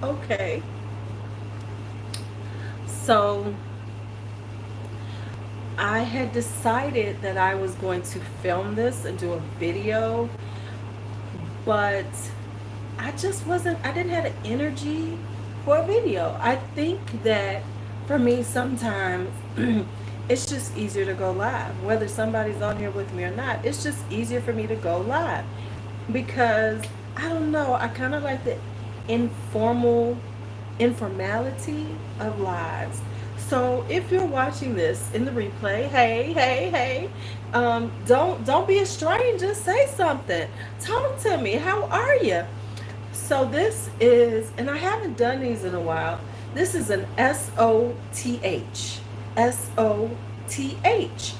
Okay, so I had decided that I was going to film this and do a video, but I just wasn't, I didn't have the energy for a video. I think that for me, sometimes it's just easier to go live. Whether somebody's on here with me or not, it's just easier for me to go live because I don't know, I kind of like the informal informality of lives. So if you're watching this in the replay, hey, hey, hey, don't be a stranger. Say something. Talk to me. How are you? So this is, and I haven't done these in a while. This is an S.O.T.H. S.O.T.H.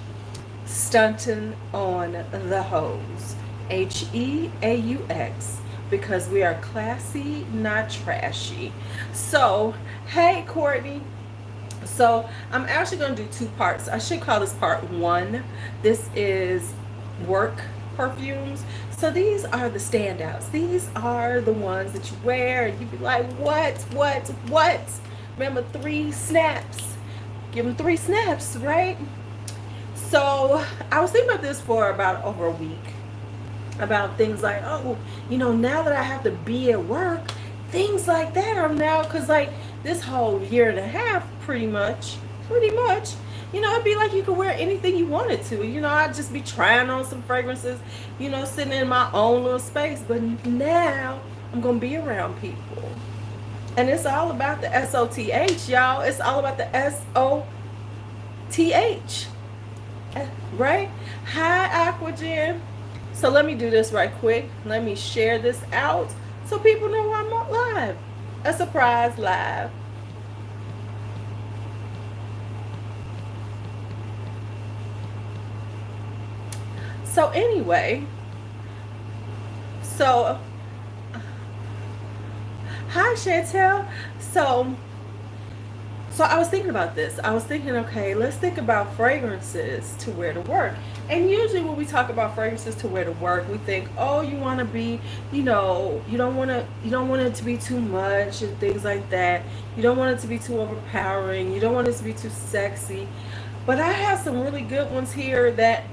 Stunting on the hose. H-E-A-U-X. Because we are classy, not trashy. So, hey, Courtney. So, I'm actually going to do two parts. I should call this part one. This is work perfumes. So, these are the standouts. These are the ones that you wear and you be like, what? Remember, 3 snaps. Give them 3 snaps, right? So, I was thinking about this for about over a week about things like, oh, now that I have to be at work, things like that are now, because like this whole year and a half, pretty much, it'd be like you could wear anything you wanted to. I'd just be trying on some fragrances, sitting in my own little space. But now I'm going to be around people. And it's all about the S-O-T-H, y'all. It's all about the S-O-T-H, right? Hi, Aquagen. So let me do this right quick. Let me share this out so people know I'm on live. A surprise live. So anyway, so hi Chantel. So I was thinking about this. I was thinking, okay, let's think about fragrances to wear to work. And usually when we talk about fragrances to wear to work, we think, oh, you want to be, you don't want it to be too much and things like that. You don't want it to be too overpowering. You don't want it to be too sexy. But I have some really good ones here that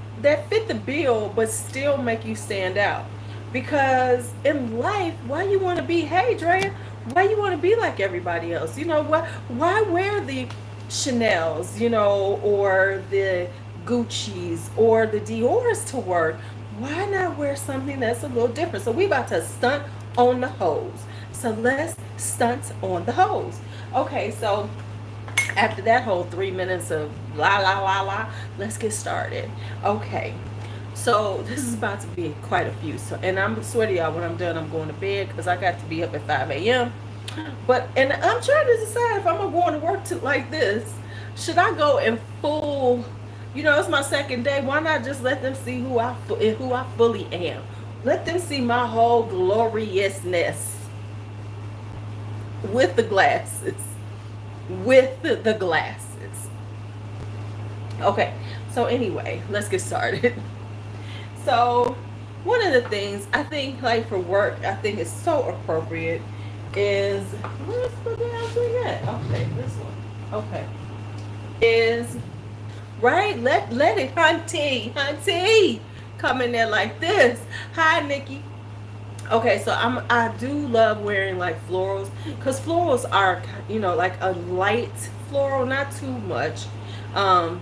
fit the bill but still make you stand out. Because in life, why you want to be, hey Drea, why you want to be like everybody else? Why wear the Chanel's, or the Gucci's or the Dior's to work? Why not wear something that's a little different? So we about to stunt on the hose. So let's stunt on the hose. Okay, so after that whole 3 minutes of la la la la, let's get started. Okay, so this is about to be quite a few. So, and I'm sweaty, y'all. When I'm done, I'm going to bed because I got to be up at 5 a.m. And I'm trying to decide if I'm going to work like this. Should I go in full? It's my second day. Why not just let them see who I fully am? Let them see my whole gloriousness with the glasses. With the glasses. Okay. So anyway, let's get started. So, one of the things I think, like for work, I think is so appropriate is where's the damn thing at? Okay, this one. Okay, is right. Let it, hunty, come in there like this. Hi, Nikki. Okay, so I do love wearing like florals because florals are like a light floral, not too much. Um,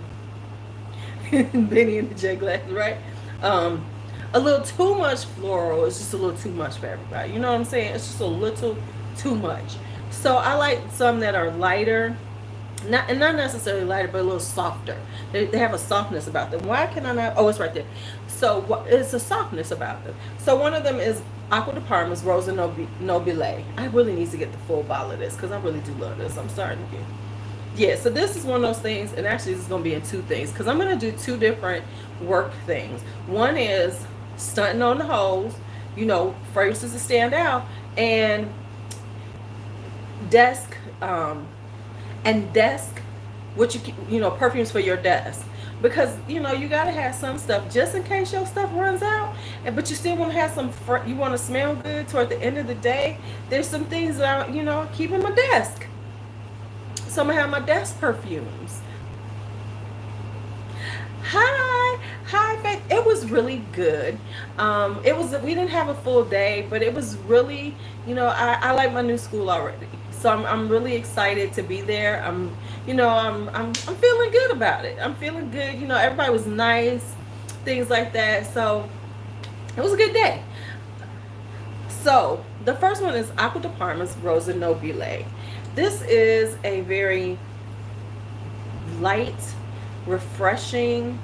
Benny and the J glasses, right? Um, a little too much floral is just a little too much for everybody. You know what I'm saying? It's just a little too much. So I like some that are lighter, not necessarily lighter, but a little softer. They have a softness about them. Why can I not? Oh, it's right there. So it's a softness about them. So one of them is Aqua de Parma's Rosa Nobile. I really need to get the full bottle of this because I really do love this. I'm starting to get. Yeah, so this is one of those things, and actually this is going to be in two things because I'm going to do two different work things. One is stunting on the hose, fragrances to stand out, and desk, what perfumes for your desk. because you know you gotta have some stuff just in case your stuff runs out. And but you still want to have some. You want to smell good toward the end of the day. There's some things that I keep in my desk. So I'm gonna have my desk perfumes. Hi, Faith. It was really good. We didn't have a full day, but it was really, I like my new school already. So I'm really excited to be there. I'm feeling good about it. I'm feeling good. Everybody was nice, things like that. So it was a good day. So the first one is Acqua di Parma's Rosa Nobile. This is a very light, refreshing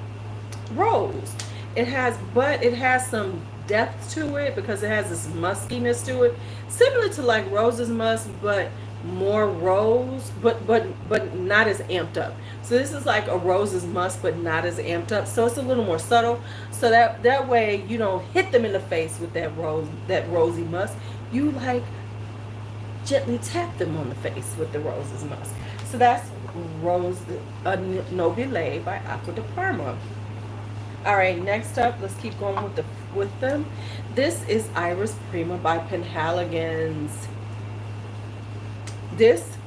rose. It has some depth to it because it has this muskiness to it, similar to like Rose's musk, but more rose, but not as amped up. So this is like a Rose's musk, but not as amped up. So it's a little more subtle. So that way you don't hit them in the face with that rosy musk. You like gently tap them on the face with the Rose's musk. So that's Rose Nobile by Acqua di Parma. All right, next up, let's keep going with them. This is Iris Prima by Halligan's. This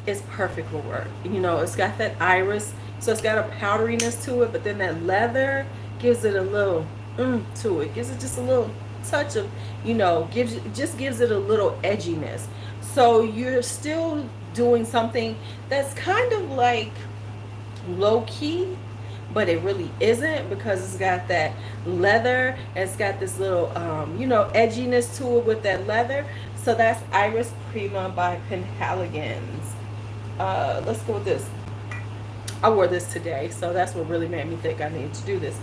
is perfect for work. It's got that iris, so it's got a powderiness to it, but then that leather gives it a little to it. Gives it just a little touch of, gives it a little edginess. So you're still doing something that's kind of like low key, but it really isn't because it's got that leather. It's got this little edginess to it with that leather. So that's Iris Prima by Halligan's. Let's go with this. I wore this today, so that's what really made me think I needed to do this.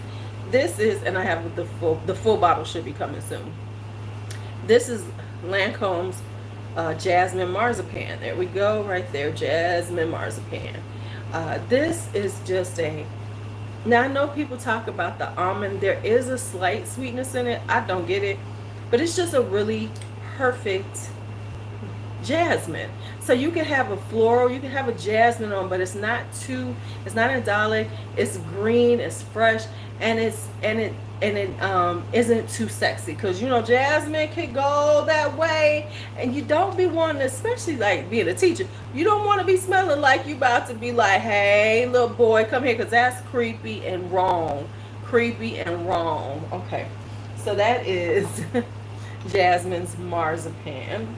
This is, and I have the full bottle should be coming soon. This is Lancome's Jasmine Marzipan. There we go, right there, Jasmine Marzipan. This is just now I know people talk about the almond. There is a slight sweetness in it. I don't get it, but it's just a really perfect jasmine. So you can have a floral, you can have a jasmine on, but it's not idyllic. It's green, it's fresh, and it isn't too sexy because jasmine can go that way, and you don't be wanting, especially like being a teacher, you don't want to be smelling like you about to be like, hey little boy, come here, because that's creepy and wrong. Okay, so that is Jasmine's Marzipan.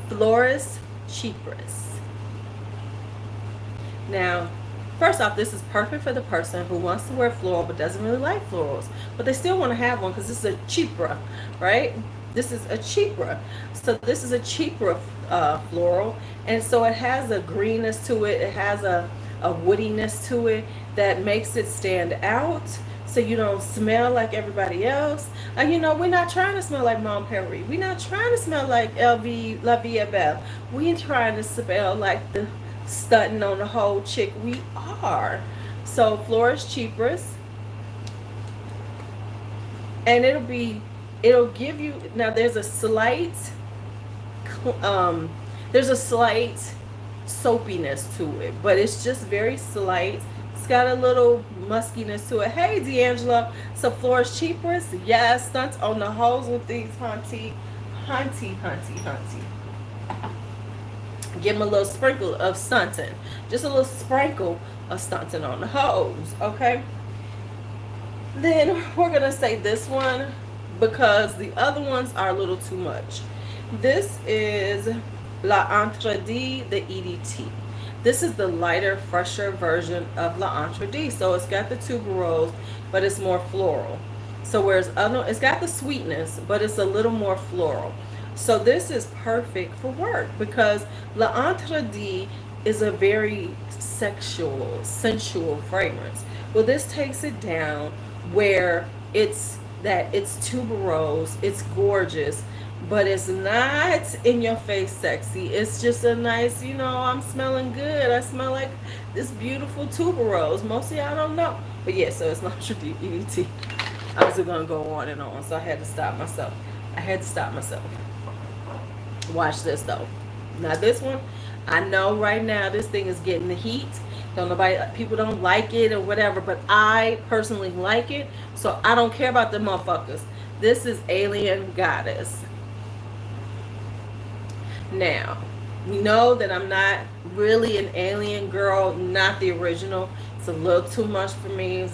Floris Chypris. Now, first off, this is perfect for the person who wants to wear floral but doesn't really like florals, but they still want to have one because this is a chypre, right? This is a chypre. So this is a chypre floral, and so it has a greenness to it. It has a woodiness to it that makes it stand out. So you don't smell like everybody else. And we're not trying to smell like Mont Perry. We're not trying to smell like LV La Vie Est Belle. We're trying to smell like the stunting on the whole chick we are. So Floris Chypris. And it'll give you, now there's a slight soapiness to it, but it's just very slight. It's got a little muskiness to it. Hey D'Angelo. So Floris Chypris, yes, stunts on the hose with these hunty. Give them a little sprinkle of stunting. Just a little sprinkle of stunting on the hose, okay? Then we're going to say this one because the other ones are a little too much. This is L'Antradi the Edt. This is the lighter, fresher version of L'Antradi. So it's got the tuberose, but it's more floral. So whereas it's got the sweetness, but it's a little more floral. So this is perfect for work because L'Antradi is a very sensual fragrance. Well, this takes it down where it's tuberose, it's gorgeous, but it's not in your face sexy. It's just a nice, I'm smelling good. I smell like this beautiful tuberose. Most of y'all don't know. But yeah, so it's L'Antradi Edt. I was going to go on and on, so I had to stop myself. Watch this though. Now this one, I know right now this thing is getting the heat, Don't nobody, people don't like it or whatever, but I personally like it, so I don't care about the motherfuckers. This is Alien Goddess. Now, we know that I'm not really an Alien girl, not the original. It's a little too much for me.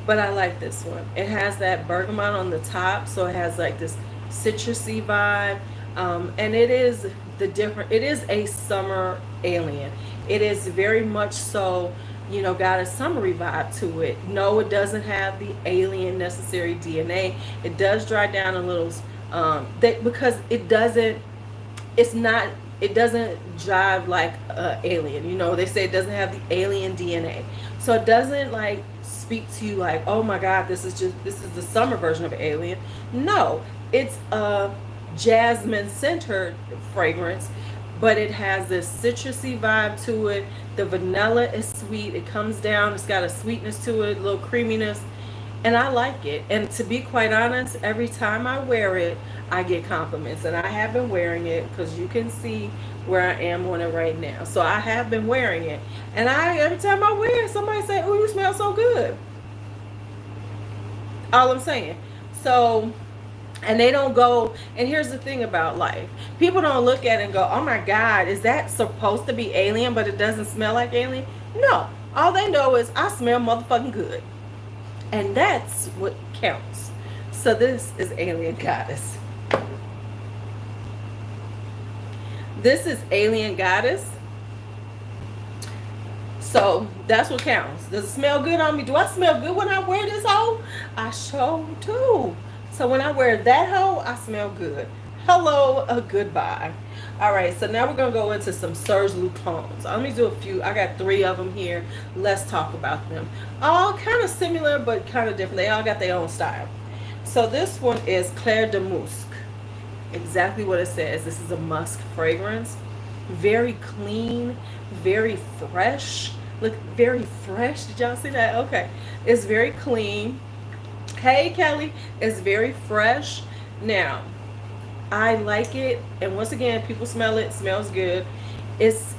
But I like this one. It has that bergamot on the top, so it has like this citrusy vibe. And it is it is a summer Alien. It is very much so, got a summery vibe to it. No, it doesn't have the alien necessary DNA. It does dry down a little, because it's not, it doesn't jive like Alien. They say it doesn't have the alien DNA. So it doesn't like speak to you like, oh my God, this is the summer version of Alien. No, it's a jasmine centered fragrance, but it has this citrusy vibe to it. The vanilla is sweet. It comes down. It's got a sweetness to it, a little creaminess. And I like it. And to be quite honest, every time I wear it, I get compliments. And I have been wearing it because you can see where I am on it right now. So I have been wearing it. And every time I wear it, somebody say, oh, you smell so good. All I'm saying. So, and they don't go, and here's the thing about life. People don't look at it and go, oh my God, is that supposed to be Alien, but it doesn't smell like Alien? No. All they know is I smell motherfucking good. And that's what counts. So this is Alien Goddess. This is Alien Goddess. So that's what counts. Does it smell good on me? Do I smell good when I wear this hoe? I sure do. So when I wear that hoe, I smell good. Hello, goodbye. All right, so now we're going to go into some Serge Lutens. Let me do a few. I got 3 of them here. Let's talk about them. All kind of similar, but kind of different. They all got their own style. So this one is Claire de Musc. Exactly what it says. This is a musk fragrance. Very clean, very fresh. Look, very fresh. Did y'all see that? Okay. It's very clean. Hey, Kelly. It's very fresh. Now, I like it, and once again, people smell it. It smells good. It's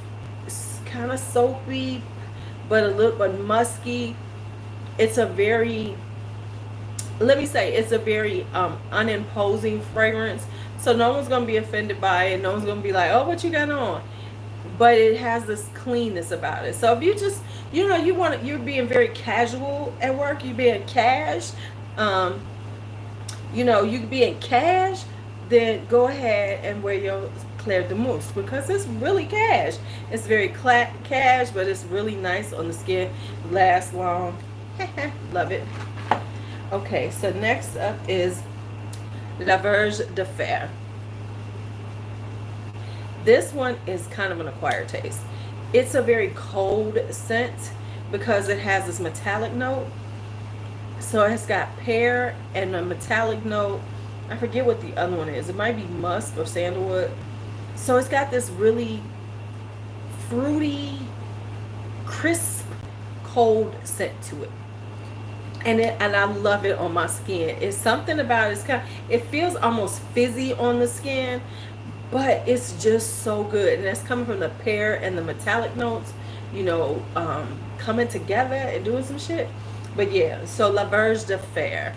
kind of soapy, but musky. It's a very, let me say, it's a very unimposing fragrance. So no one's gonna be offended by it. No one's gonna be like, oh, what you got on? But it has this cleanness about it. So if you just, you're being very casual at work. You're being cash. You being cash. Then go ahead and wear your Claire de Mousse because it's really cash. It's very cash, but it's really nice on the skin. Lasts long. Love it. Okay, so next up is Laverge De Fer. This one is kind of an acquired taste. It's a very cold scent because it has this metallic note. So it's got pear and a metallic note. I forget what the other one is. It might be musk or sandalwood. So it's got this really fruity, crisp, cold scent to it. And I love it on my skin. It's something about it. It feels almost fizzy on the skin, but it's just so good. And that's coming from the pear and the metallic notes, coming together and doing some shit. But yeah, so Laverge De Fer.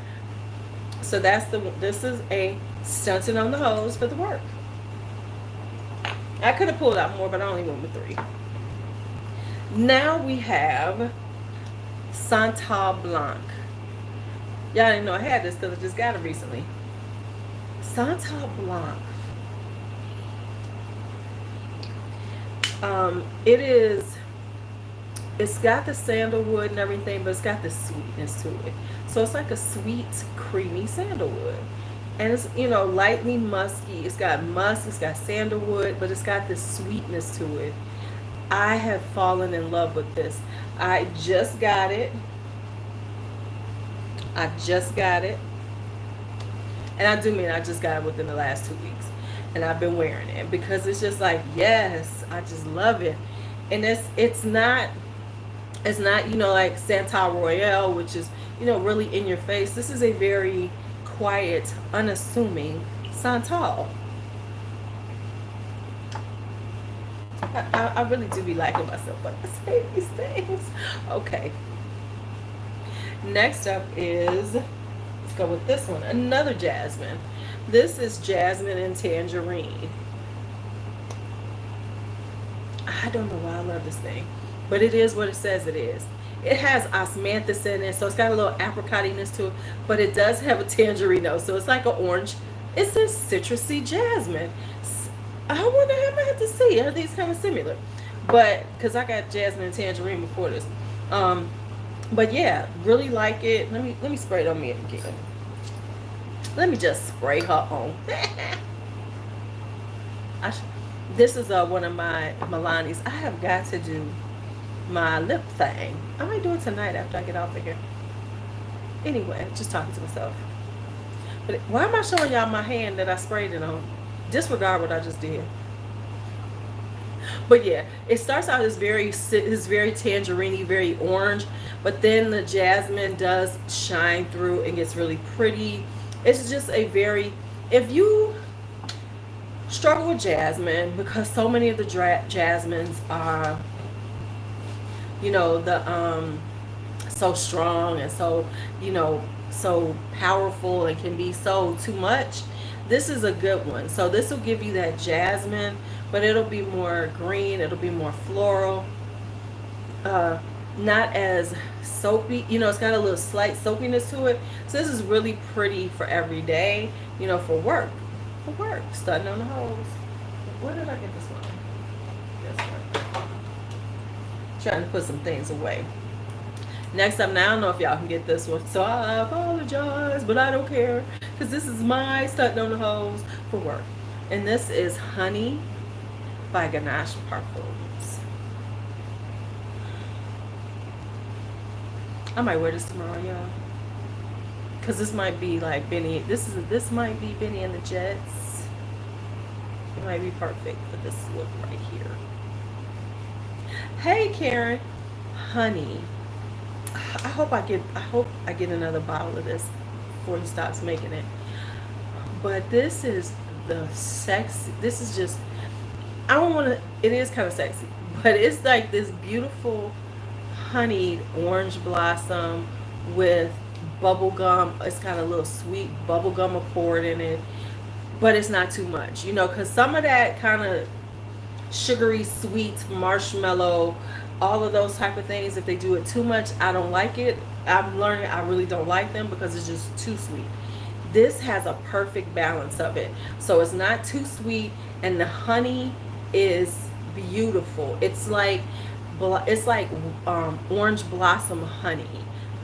So this is a stunting on the hose for the work. I could have pulled out more, but I only went with 3. Now we have Santal Blanc. Y'all didn't know I had this because I just got it recently. Santal Blanc. It's got the sandalwood and everything, but it's got the sweetness to it. So it's like a sweet, creamy sandalwood. And it's, lightly musky. It's got musk, it's got sandalwood, but it's got this sweetness to it. I have fallen in love with this. I just got it. And I do mean I just got it within the last 2 weeks. And I've been wearing it because it's just like, yes, I just love it. And it's not like Santal Royale, which is, really in your face. This is a very quiet, unassuming Santal. I really do be liking myself when I say these things. Okay. Next up is, let's go with this one. Another Jasmine. This is Jasmine and Tangerine. I don't know why I love this thing, but it is what it says it is. It has osmanthus in it, so it's got a little apricotiness to it, but it does have a tangerine note, so it's like an orange. It's a citrusy jasmine. I wonder how I have to see. Are these kind of similar? But because I got jasmine and tangerine before this, but yeah, really like it. Let me spray it on me again. Let me just spray her on. This is one of my Milani's. I have got to do my lip thing. I might do it tonight after I get off of here. Anyway, just talking to myself. But why am I showing y'all my hand that I sprayed it on? Disregard what I just did. But yeah, it starts out as very tangerine-y, very orange, but then the jasmine does shine through and gets really pretty. It's just a very, if you struggle with jasmine, because so many of the jasmines are, you know, the so strong and so, you know, so powerful and can be so too much, this is a good one. So this will give you that jasmine, but it'll be more green, it'll be more floral, not as soapy, you know, it's got a little slight soapiness to it. So this is really pretty for every day, you know, for work. Starting on the hose. Where did I get this one? This one. Trying to put some things away. Next up, now I don't know if y'all can get this one, so I apologize, but I don't care, because this is my starting on the hose for work. And this is Honey by Ganache Parfums. I might wear this tomorrow, y'all. Because this might be like Benny. This might be Benny and the Jets. It might be perfect for this look right here. Hey Karen, Honey. I hope I get another bottle of this before he stops making it. But this is the sexy. This is just. I don't want to. It is kind of sexy, but it's like this beautiful honeyed orange blossom with bubble gum. It's got a little sweet bubble gum accord in it, but it's not too much, you know, because some of that kind of sugary sweet marshmallow, all of those type of things, if they do it too much, I don't like it. I'm learning I really don't like them because it's just too sweet. This has a perfect balance of it, so it's not too sweet, and the honey is beautiful. It's like orange blossom honey.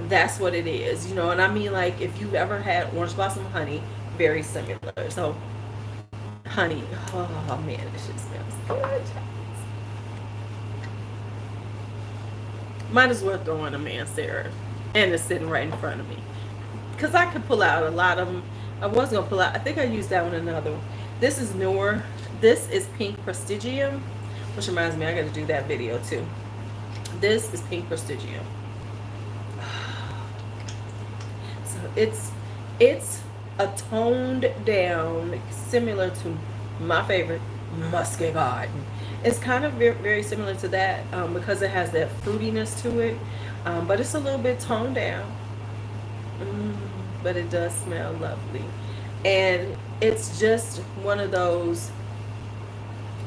That's what it is, you know. And I mean, like, if you've ever had orange blossom honey, very similar. So honey, oh man, this shit smells good. Might as well throw in a Mancera, and it's sitting right in front of me, because I could pull out a lot of them. I was gonna pull out, I think I used that one, another one. This is newer. This is Pink Prestigium, which reminds me, I gotta do that video too. This is Pink Prestigium. So it's a toned down, similar to my favorite, Musky Garden. It's kind of very, very similar to that, because it has that fruitiness to it, but it's a little bit toned down. But it does smell lovely, and it's just one of those,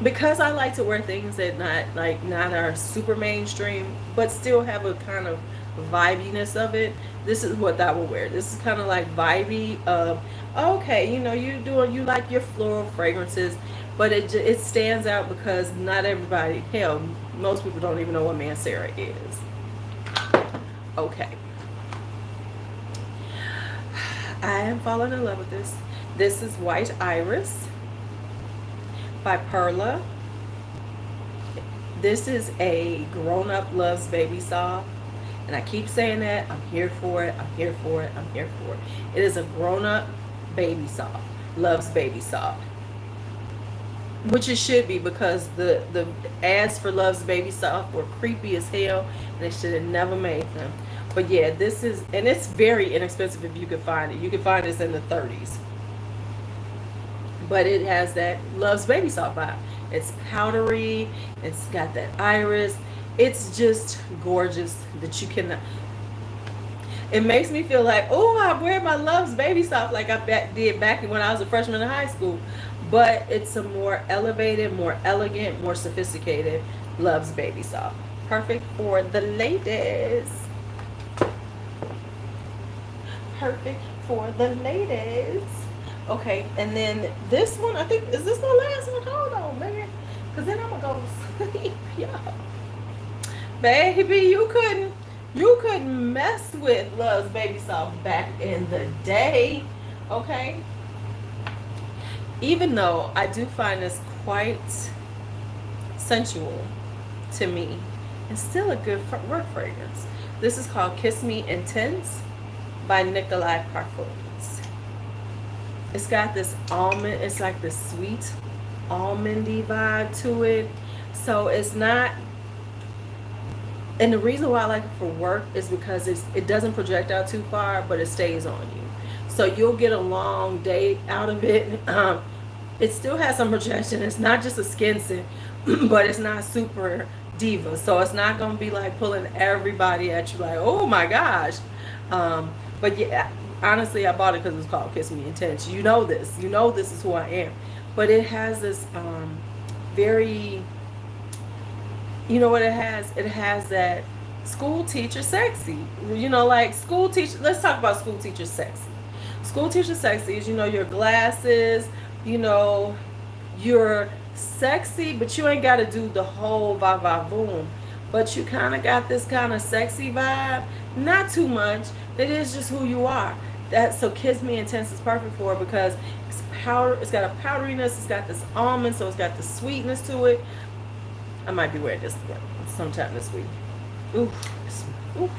because I like to wear things that not are super mainstream, but still have a kind of vibiness of it. This is what I will wear. This is kind of like vibey of, okay, you know, you like your floral fragrances, but it stands out because not everybody, hell, most people don't even know what Mancera is. Okay. I am falling in love with this. This is White Iris by Perla. This is a grown-up loves baby soft. And I keep saying that. I'm here for it. I'm here for it. I'm here for it. It is a grown-up baby soft. Loves baby soft. Which it should be, because the ads for Loves Baby Soft were creepy as hell, and they should have never made them. But yeah, this is, and it's very inexpensive if you can find it. You can find this in the 30s. but it has that Love's Baby Soft vibe. It's powdery. It's got that iris. It's just gorgeous that you can. It makes me feel like, oh, I wear my Love's Baby Soft like I did back when I was a freshman in high school. But it's a more elevated, more elegant, more sophisticated Love's Baby Soft. Perfect for the ladies. Perfect for the ladies. Okay, and then this one, I think, is this my last one? Hold on, man. Because then I'm going to go to sleep, y'all. Baby, you couldn't mess with Love's Baby Soft back in the day. Okay? Even though I do find this quite sensual to me, it's still a good work fragrance. This is called Kiss Me Intense by Nikolai Parkford. It's got this almond, it's like this sweet almondy vibe to it. So it's not, and the reason why I like it for work is because it doesn't project out too far, but it stays on you. So you'll get a long day out of it. It still has some projection. It's not just a skin scent, but it's not super diva. So it's not going to be like pulling everybody at you like, oh my gosh. But yeah, honestly, I bought it because it was called Kiss Me Intense. You know this. You know this is who I am. But it has this very, you know what it has? It has that school teacher sexy. You know, like school teacher. Let's talk about school teacher sexy. School teacher sexy is, you know, your glasses, you know, you're sexy, but you ain't got to do the whole va va boom. But you kind of got this kind of sexy vibe. Not too much. It is just who you are. So Kiss Me Intense is perfect for it because it's powder. It's got a powderiness. It's got this almond, so it's got the sweetness to it. I might be wearing this sometime this week. Ooh, ooh,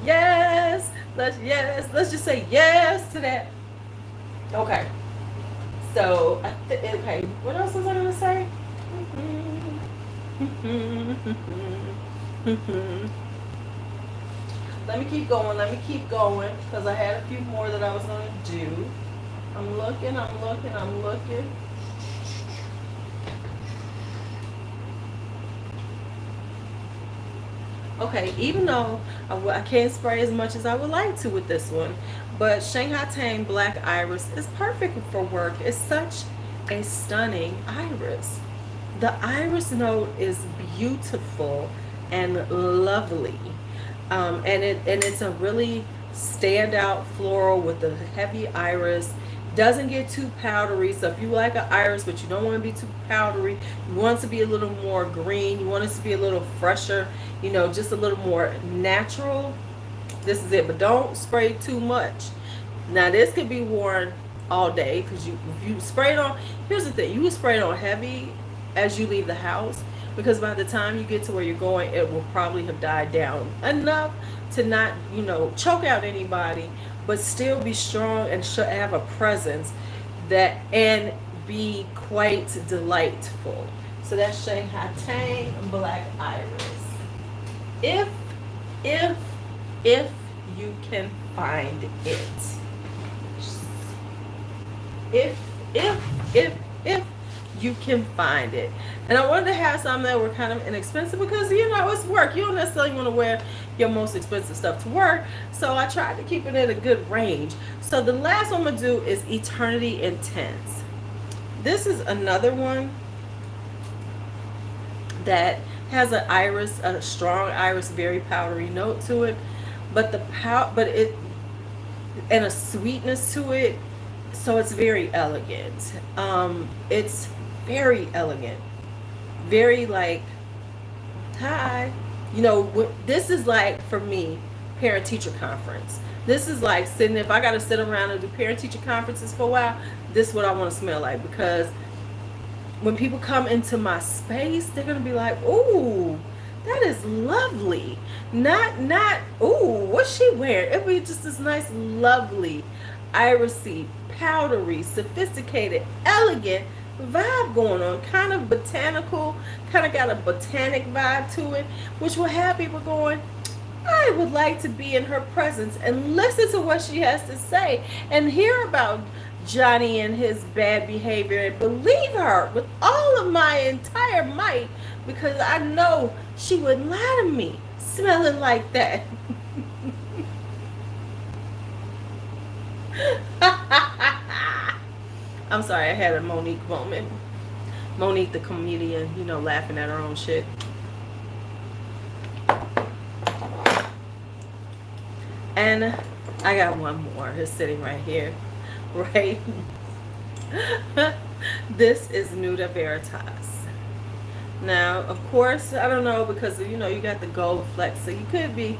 yes. Let's just say yes to that. Okay. So okay. What else was I gonna say? Let me keep going because I had a few more that I was going to do. I'm looking. Okay, even though I can't spray as much as I would like to with this one, but Shanghai Tang Black Iris is perfect for work. It's such a stunning iris. The iris note is beautiful and lovely. And it's a really standout floral with the heavy iris. Doesn't get too powdery. So if you like an iris but you don't want to be too powdery, you want it to be a little more green, you want it to be a little fresher, you know, just a little more natural, this is it. But don't spray too much. Now this could be worn all day because if you spray it on, here's the thing, you can spray it on heavy as you leave the house, because by the time you get to where you're going, it will probably have died down enough to not, you know, choke out anybody, but still be strong and should have a presence that and be quite delightful. So that's Shanghai Tang Black Iris. If you can find it. If you can find it. And I wanted to have some that were kind of inexpensive because, you know, it's work. You don't necessarily want to wear your most expensive stuff to work. So I tried to keep it at a good range. So the last one I'm going to do is Eternity Intense. This is another one that has an iris, a strong iris, very powdery note to it. But and a sweetness to it. So it's very elegant. It's very elegant, very like, hi, you know, this is like, for me, parent teacher conference. This is like sitting, if I got to sit around and do parent teacher conferences for a while, this is what I want to smell like, because when people come into my space, they're going to be like, ooh, that is lovely. Not, ooh, what's she wearing? It'll be just this nice, lovely, irisy, powdery, sophisticated, elegant vibe going on, kind of botanical, kind of got a botanic vibe to it, which will have people going, I would like to be in her presence and listen to what she has to say and hear about Johnny and his bad behavior and believe her with all of my entire might, because I know she wouldn't lie to me smelling like that. I'm sorry, I had a Monique moment. Monique the comedian, you know, laughing at her own shit. And I got one more. It's sitting right here. Right? This is Nuda Veritas. Now, of course, I don't know, because, you know, you got the gold flex, so you could be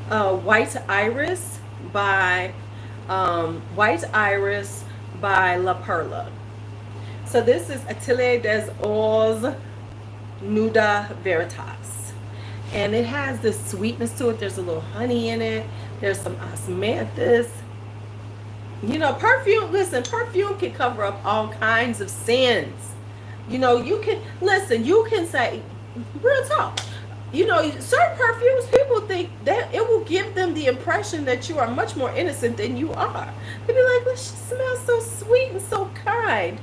White Iris by La Perla. So this is Atelier des Ors Nuda Veritas, and it has this sweetness to it. There's a little honey in it. There's some osmanthus. You know, perfume, listen, perfume can cover up all kinds of sins. You know, you can, listen, you can say, real talk, you know, certain perfumes, people think that it will give them the impression that you are much more innocent than you are. They'll be like, well, she smells so sweet and so kind.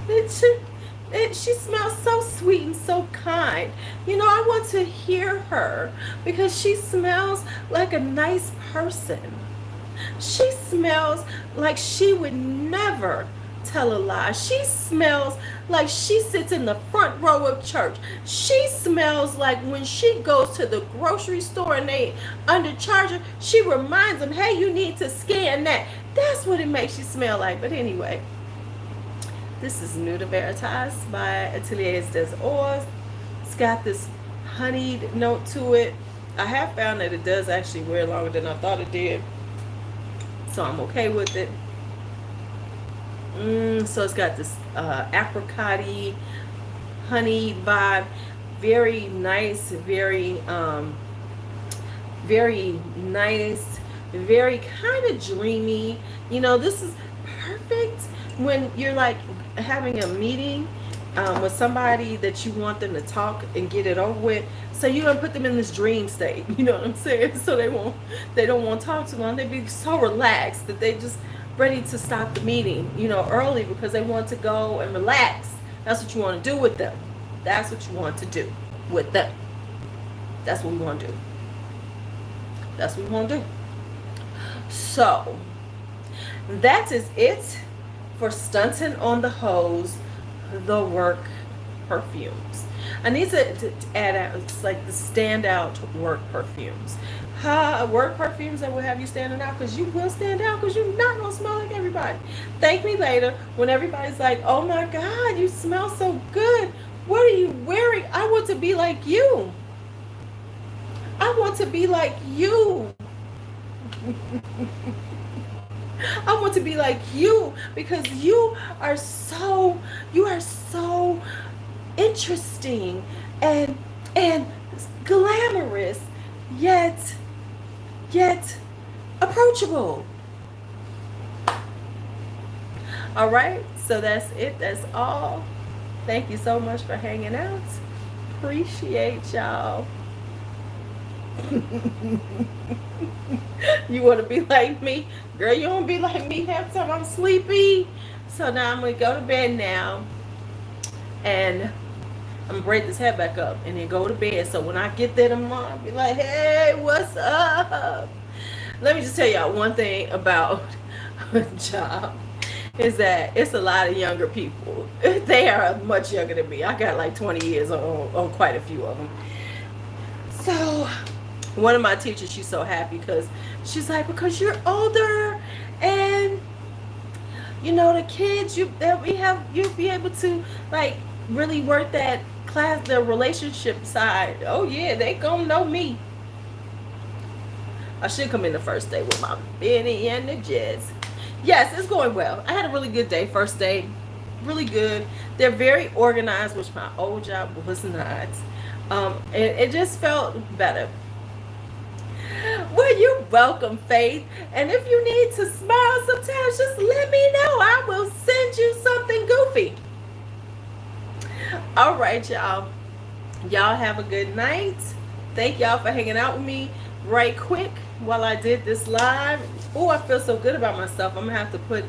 She smells so sweet and so kind. You know, I want to hear her because she smells like a nice person. She smells like she would never tell a lie. She smells like she sits in the front row of church. She smells like when she goes to the grocery store and they undercharge her, she reminds them, hey, you need to scan that. That's what it makes you smell like. But anyway, this is Nuda Veritas by Atelier des Ors. It's got this honeyed note to it. I have found that it does actually wear longer than I thought it did, so I'm okay with it. So it's got this apricot-y, honey vibe. Very nice, very nice, very kind of dreamy. You know, this is perfect when you're like having a meeting with somebody that you want them to talk and get it over with. So you don't put them in this dream state. You know what I'm saying? So they don't want to talk too long. They be so relaxed that they just ready to stop the meeting, you know, early because they want to go and relax. That's what you want to do with them. That's what you want to do with them. That's what we want to do. That's what we want to do. So that is it for Stunting on the Hose, the work perfumes. I need to add out, it's like the standout work perfumes. Work perfumes that will have you standing out, because you will stand out, because you're not going to smell like everybody. Thank me later when everybody's like, oh my God, you smell so good. What are you wearing? I want to be like you. I want to be like you. I want to be like you because you are so interesting and glamorous, yet approachable. All right, so that's it. That's all. Thank you so much for hanging out. Appreciate y'all. You want to be like me? Girl, you want to be like me half the time I'm sleepy. So now I'm going to go to bed now. And I'm going to braid this hair back up and then go to bed. So when I get there tomorrow, I'll be like, hey, what's up? Let me just tell y'all one thing about a job. Is that it's a lot of younger people. They are much younger than me. I got like 20 years on quite a few of them. So one of my teachers, she's so happy because she's like, because you're older and you know the kids you'll be able to like really work that class, the relationship side. Oh yeah, they gonna know me. I should come in the first day with my Benny and the Jets. Yes, it's going well. I had a really good day, first day. Really good. They're very organized, which my old job was not. It just felt better. Well, you're welcome, Faith. And if you need to smile sometimes, just let me know. I will send you something goofy. All right, y'all. Y'all have a good night. Thank y'all for hanging out with me. right quick while I did this live. Oh, I feel so good about myself. I'm gonna have to put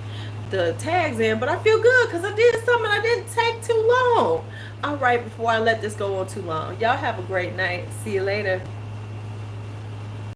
the tags in, but I feel good because I did something. I didn't take too long. All right, before I let this go on too long, y'all have a great night. See you later.